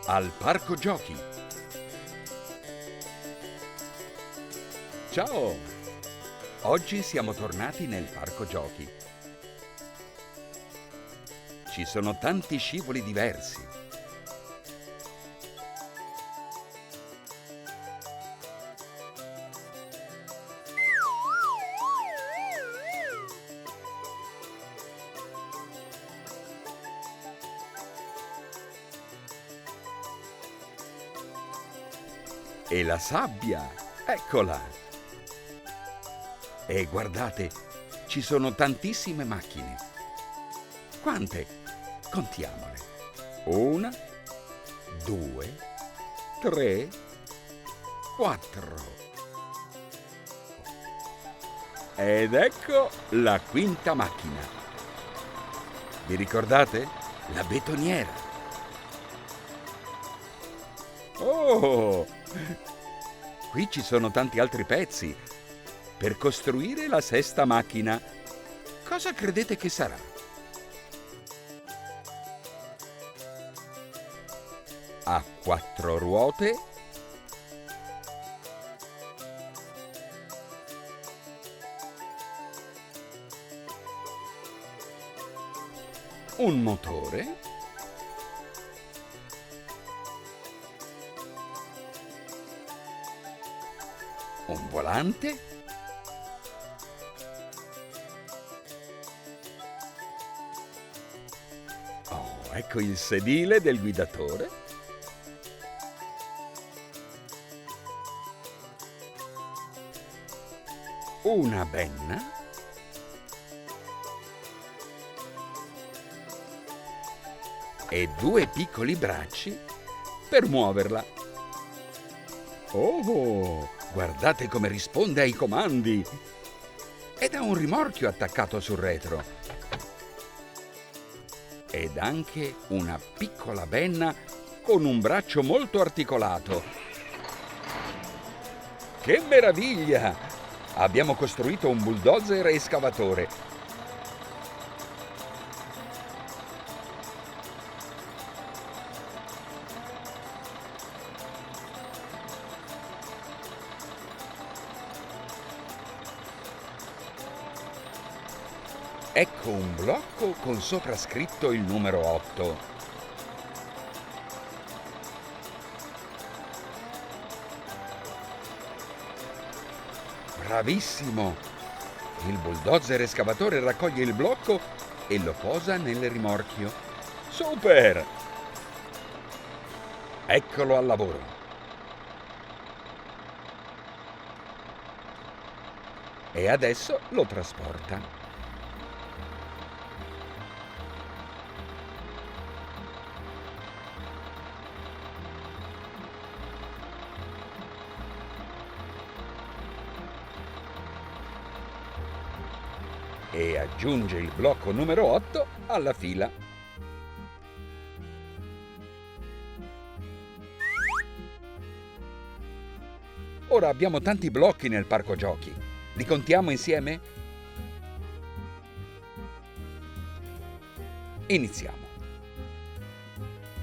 al parco giochi. Ciao! Oggi siamo tornati nel parco giochi. Ci sono tanti scivoli diversi. E la sabbia, eccola! E guardate, ci sono tantissime macchine. Quante? Contiamole. 1, 2, 3, 4. Ed ecco la quinta macchina. Vi ricordate? La betoniera. Oh! Qui ci sono tanti altri pezzi per costruire la sesta macchina. Cosa credete che sarà? Ha 4 ruote, un motore, un volante, oh, ecco il sedile del guidatore, una benna, e 2 piccoli bracci per muoverla. Oh, guardate come risponde ai comandi! Ed ha un rimorchio attaccato sul retro. Ed anche una piccola benna con un braccio molto articolato. Che meraviglia! Abbiamo costruito un bulldozer escavatore. Ecco un blocco con sopra scritto il numero 8. Bravissimo! Il bulldozer escavatore raccoglie il blocco e lo posa nel rimorchio. Super! Eccolo al lavoro. E adesso lo trasporta. E aggiunge il blocco numero 8 alla fila. Ora abbiamo tanti blocchi nel parco giochi. Li contiamo insieme? Iniziamo.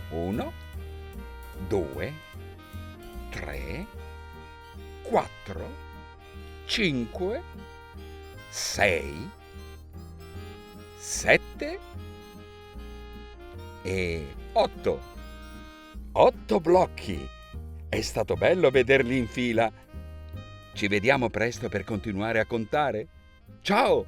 1, 2, 3, 4, 5, 6, 7 e 8. 8 blocchi! È stato bello vederli in fila. Ci vediamo presto per continuare a contare. Ciao!